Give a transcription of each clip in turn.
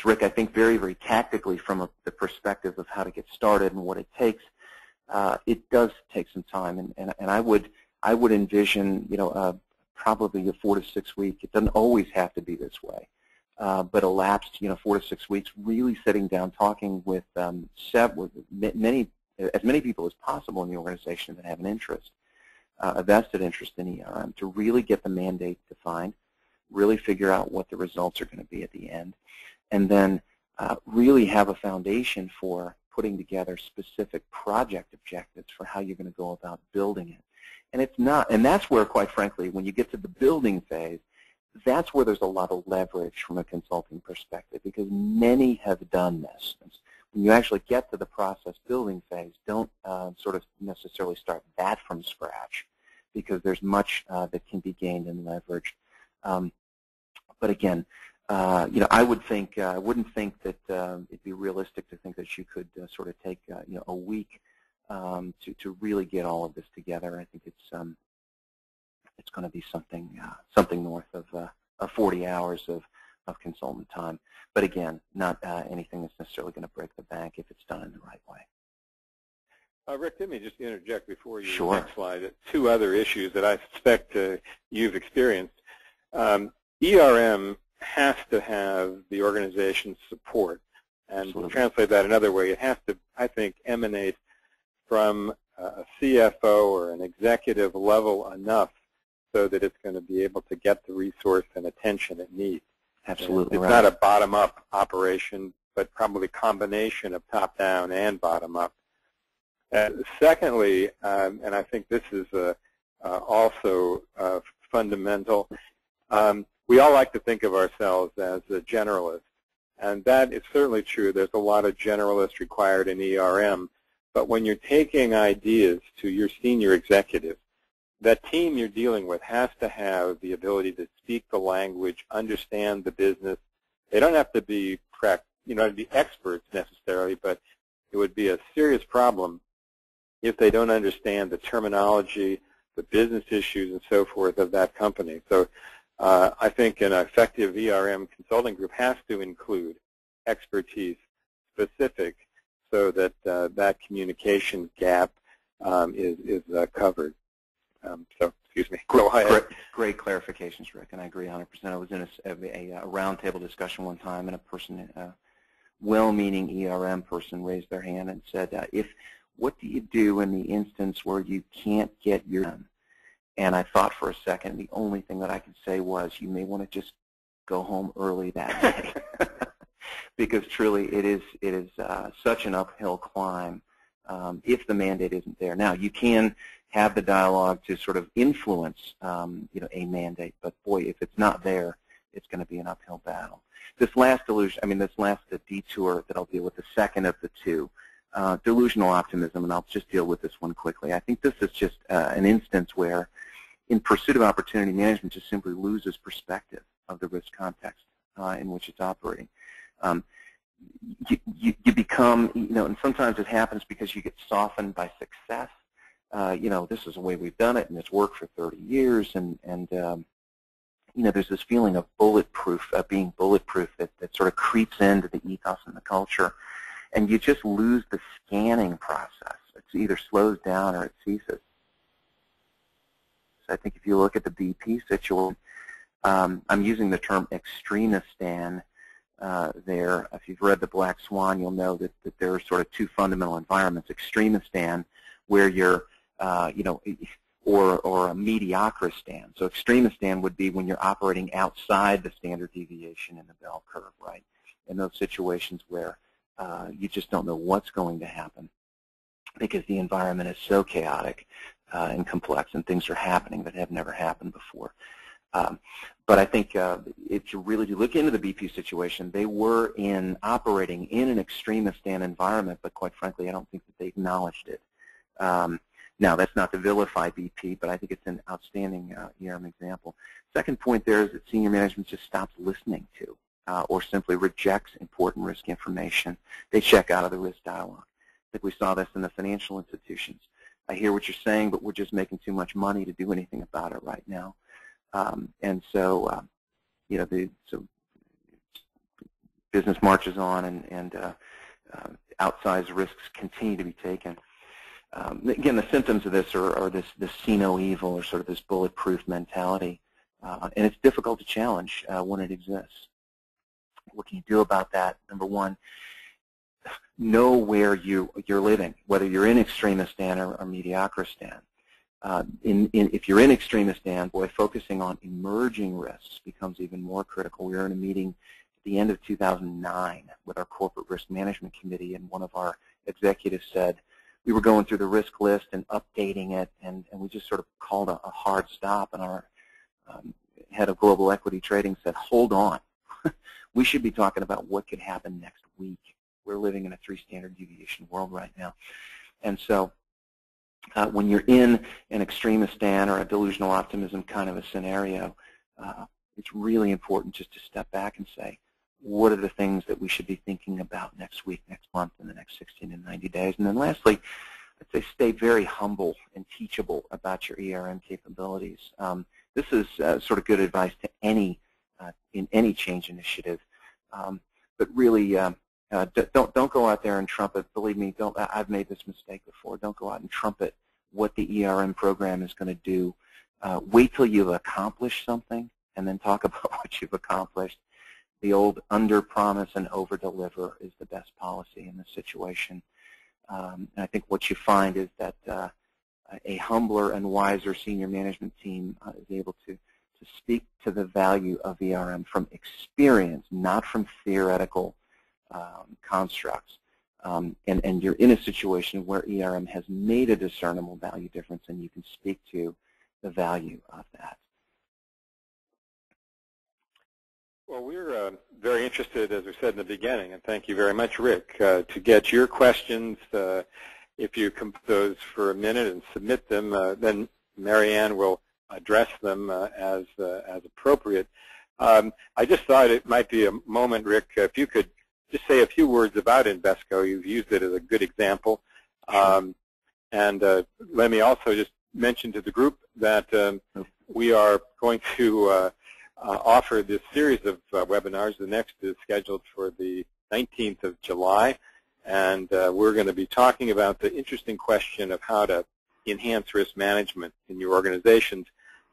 So Rick, I think very, very tactically from the perspective of how to get started and what it takes, it does take some time, and I would envision, probably a 4 to 6 week. It doesn't always have to be this way, but elapsed, 4 to 6 weeks, really sitting down, talking with many people as possible in the organization that have an interest, a vested interest in ERM, to really get the mandate defined, really figure out what the results are going to be at the end, and then really have a foundation for putting together specific project objectives for how you're going to go about building it. And it's not, and that's where, quite frankly, when you get to the building phase, that's where there's a lot of leverage from a consulting perspective, because many have done this. When you actually get to the process building phase, don't sort of necessarily start that from scratch, because there's much that can be gained in leverage. But again, I would think I wouldn't think that it'd be realistic to think that you could sort of take a week to really get all of this together. I think it's going to be something north of 40 hours of consultant time. But again, not anything that's necessarily going to break the bank if it's done in the right way. Rick, let me just interject before you Sure. next slide. 2 other issues that I suspect you've experienced. ERM has to have the organization's support, and Absolutely. to translate that another way, it has to, I think, emanate from a CFO or an executive level enough so that it's going to be able to get the resource and attention it needs. Absolutely It's right. not a bottom-up operation, but probably a combination of top-down and bottom-up. Secondly, and I think this is also fundamental, we all like to think of ourselves as a generalist, and that is certainly true. There's a lot of generalists required in ERM, but when you're taking ideas to your senior executives, that team you're dealing with has to have the ability to speak the language, understand the business. They don't have to be experts necessarily, but it would be a serious problem if they don't understand the terminology, the business issues, and so forth of that company. So I think an effective ERM consulting group has to include expertise specific so that that communication gap is covered. So, excuse me. Great clarifications, Rick, and I agree 100%. I was in a roundtable discussion one time, and a person, well-meaning ERM person, raised their hand and said, what do you do in the instance where you can't get your done? And I thought for a second, the only thing that I could say was, you may want to just go home early that day. Because truly it is such an uphill climb if the mandate isn't there. Now, you can have the dialogue to sort of influence a mandate, but boy, if it's not there, it's going to be an uphill battle. This last detour that I'll deal with, the second of the 2, delusional optimism, and I'll just deal with this one quickly. I think this is just an instance where, in pursuit of opportunity, management just simply loses perspective of the risk context in which it's operating. You become, and sometimes it happens because you get softened by success. This is the way we've done it, and it's worked for 30 years, and there's this feeling of being bulletproof that sort of creeps into the ethos and the culture. And you just lose the scanning process. It either slows down or it ceases. So I think if you look at the BP situation, I'm using the term extremistan there. If you've read The Black Swan, you'll know that there are sort of 2 fundamental environments. Extremistan, where you're, or a mediocristan. So extremistan would be when you're operating outside the standard deviation in the bell curve, right? In those situations where you just don't know what's going to happen because the environment is so chaotic and complex, and things are happening that have never happened before. But I think if you really do look into the BP situation, they were operating in an extremistan environment, but quite frankly, I don't think that they acknowledged it. Now, that's not to vilify BP, but I think it's an outstanding ERM example. Second point there is that senior management just stops listening to or simply rejects important risk information. They check out of the risk dialogue. I think we saw this in the financial institutions. I hear what you're saying, but we're just making too much money to do anything about it right now. And so, so business marches on and outsized risks continue to be taken. Again, the symptoms of this are this see no evil, or sort of this bulletproof mentality, and it's difficult to challenge when it exists. What can you do about that? Number one, know where you're living, whether you're in extremistan or mediocristan. If you're in extremistan, boy, focusing on emerging risks becomes even more critical. We were in a meeting at the end of 2009 with our corporate risk management committee, and one of our executives said, we were going through the risk list and updating it, and we just sort of called a hard stop, and our head of global equity trading said, hold on. We should be talking about what could happen next week. We're living in a 3 standard deviation world right now. And so when you're in an extremistan or a delusional optimism kind of a scenario, it's really important just to step back and say, what are the things that we should be thinking about next week, next month, in the next 16 to 90 days? And then lastly, I'd say stay very humble and teachable about your ERM capabilities. This is sort of good advice to in any change initiative. But really, don't go out there and trumpet. Believe me, I've made this mistake before. Don't go out and trumpet what the ERM program is going to do. Wait till you've accomplished something, and then talk about what you've accomplished. The old under-promise and over-deliver is the best policy in this situation. And I think what you find is that a humbler and wiser senior management team is able to speak to the value of ERM from experience, not from theoretical constructs. And you're in a situation where ERM has made a discernible value difference, and you can speak to the value of that. Well, we're very interested, as we said in the beginning, and thank you very much, Rick, to get your questions. If you compose those for a minute and submit them, then Marianne will address them as appropriate. I just thought it might be a moment, Rick, if you could just say a few words about Invesco. You've used it as a good example. And let me also just mention to the group that we are going to offer this series of webinars. The next is scheduled for the 19th of July, and we're going to be talking about the interesting question of how to enhance risk management in your organizations,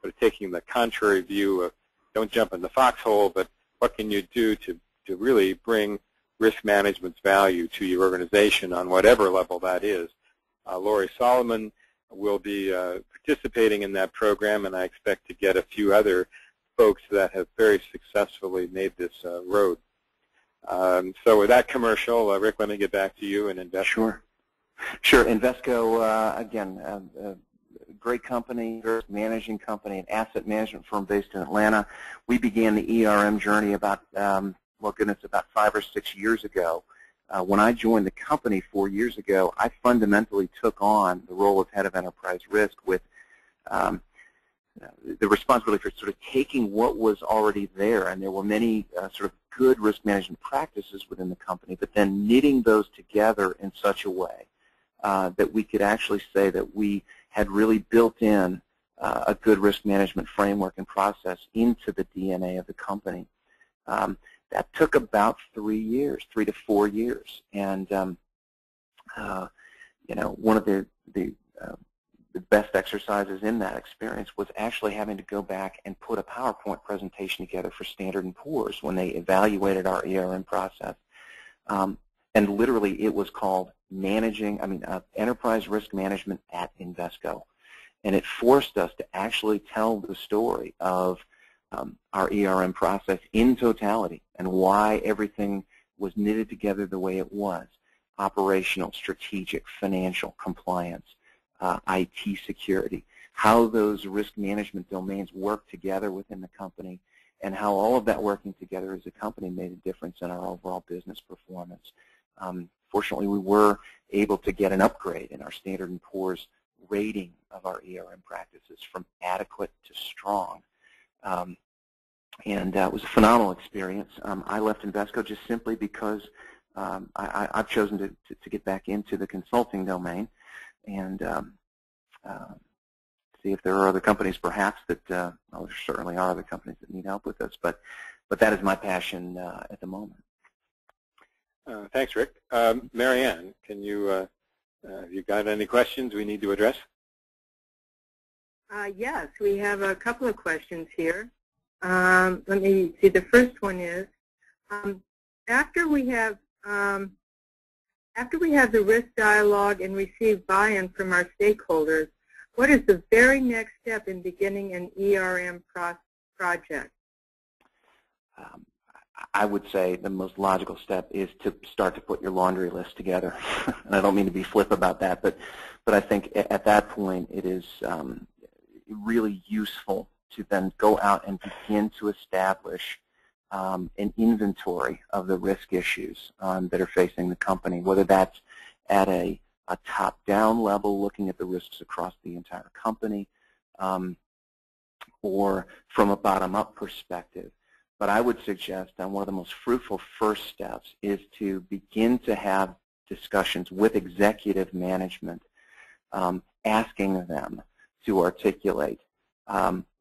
but taking the contrary view of don't jump in the foxhole, but what can you do to really bring risk management's value to your organization on whatever level that is. Lori Solomon will be participating in that program, and I expect to get a few other folks that have very successfully made this road. So with that commercial, Rick, let me get back to you and Invesco. Sure. Invesco, again, a great company, managing company, an asset management firm based in Atlanta. We began the ERM journey about, well, goodness, about 5 or 6 years ago. When I joined the company 4 years ago, I fundamentally took on the role of head of enterprise risk with the responsibility for sort of taking what was already there, and there were many sort of good risk management practices within the company, but then knitting those together in such a way that we could actually say that we had really built in a good risk management framework and process into the DNA of the company. That took about 3 to 4 years, and you know, one of the best exercises in that experience was actually having to go back and put a PowerPoint presentation together for Standard & Poor's when they evaluated our ERM process. And literally it was called Enterprise Risk Management at Invesco. And it forced us to actually tell the story of our ERM process in totality and why everything was knitted together the way it was: operational, strategic, financial, compliance, IT security, how those risk management domains work together within the company, and how all of that working together as a company made a difference in our overall business performance. Fortunately, we were able to get an upgrade in our Standard & Poor's rating of our ERM practices from adequate to strong. And it was a phenomenal experience. I left Invesco just simply because I've chosen to get back into the consulting domain and see if there are other companies perhaps that, well, there certainly are other companies that need help with this, but that is my passion at the moment. Thanks, Rick. Marianne, can you, have you got any questions we need to address? Yes, we have a couple of questions here. Let me see. The first one is, after we have the risk dialogue and receive buy-in from our stakeholders, what is the very next step in beginning an ERM project? I would say the most logical step is to start to put your laundry list together. And I don't mean to be flip about that, but I think at that point it is really useful to then go out and begin to establish an inventory of the risk issues that are facing the company, whether that's at a top-down level, looking at the risks across the entire company, or from a bottom-up perspective. But I would suggest that one of the most fruitful first steps is to begin to have discussions with executive management, asking them to articulate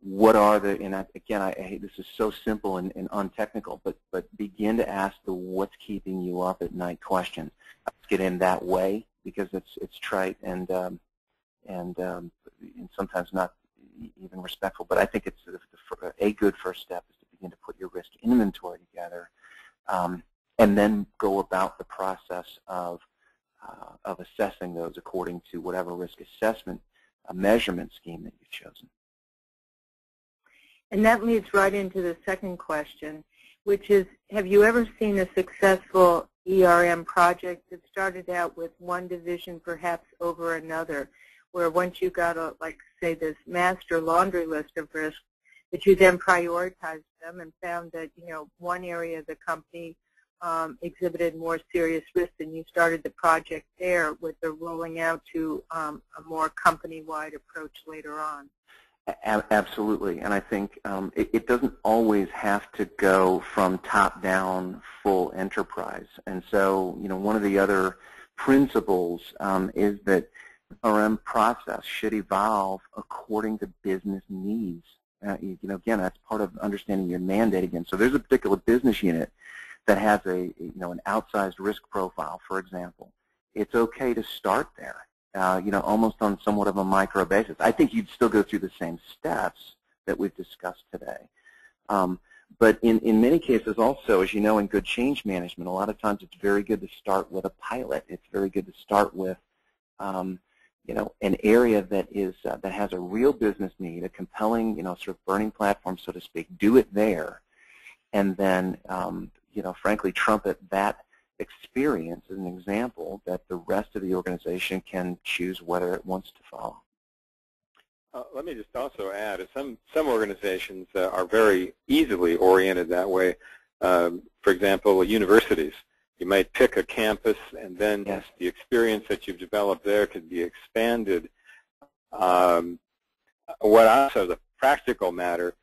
what are the, and again, I hate this is so simple and untechnical, but begin to ask the what's keeping you up at night questions. Let's get in that way because it's trite and sometimes not even respectful. But I think it's a good first step is to begin to put your risk inventory together, and then go about the process of assessing those according to whatever risk assessment measurement scheme that you've chosen. And that leads right into the second question, which is, have you ever seen a successful ERM project that started out with one division perhaps over another, where once you got, like, say, this master laundry list of risks, that you then prioritized them and found that, you know, one area of the company exhibited more serious risk, and you started the project there with the rolling out to a more company-wide approach later on? Absolutely, and I think it doesn't always have to go from top-down full enterprise. And so, you know, one of the other principles is that the RM process should evolve according to business needs. You know, again, that's part of understanding your mandate again. So there's a particular business unit that has an outsized risk profile, for example. It's okay to start there. You know, almost on somewhat of a micro basis. I think you'd still go through the same steps that we've discussed today. But in many cases also, as you know, in good change management, a lot of times it's very good to start with a pilot. It's very good to start with, you know, an area that is that has a real business need, a compelling, you know, sort of burning platform, so to speak. Do it there, and then, you know, frankly, trumpet that experience as an example that the rest of the organization can choose whether it wants to follow. Let me just also add, some organizations are very easily oriented that way. For example, universities. You might pick a campus, and then yes, the experience that you've developed there could be expanded. What also the practical matter,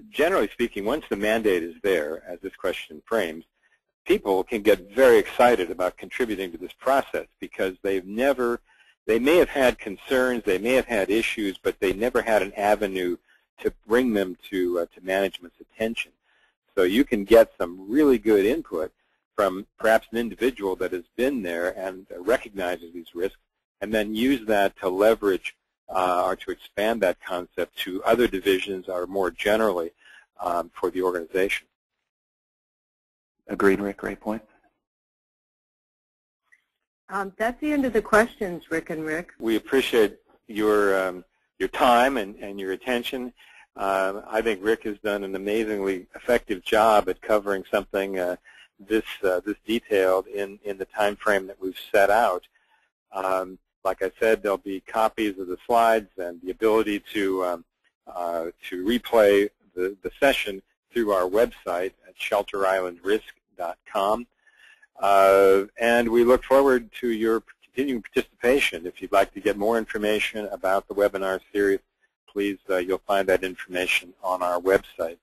generally speaking, once the mandate is there, as this question frames, people can get very excited about contributing to this process because they may have had concerns, they may have had issues, but they never had an avenue to bring them to management's attention. So you can get some really good input from perhaps an individual that has been there and recognizes these risks, and then use that to leverage or to expand that concept to other divisions or more generally for the organization. Agreed, Rick. Great point. That's the end of the questions, Rick and Rick. We appreciate your time and your attention. I think Rick has done an amazingly effective job at covering something this detailed in the time frame that we've set out. Like I said, there'll be copies of the slides and the ability to replay the session through our website at shelterislandrisk.com. And we look forward to your continuing participation. If you'd like to get more information about the webinar series, please, you'll find that information on our website.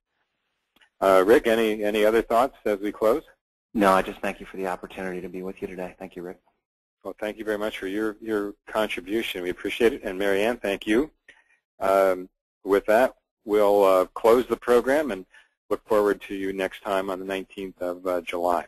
Rick, any other thoughts as we close? No, I just thank you for the opportunity to be with you today. Thank you, Rick. Well, thank you very much for your contribution. We appreciate it. And Marianne, thank you. With that, we'll close the program and look forward to you next time on the 19th of July.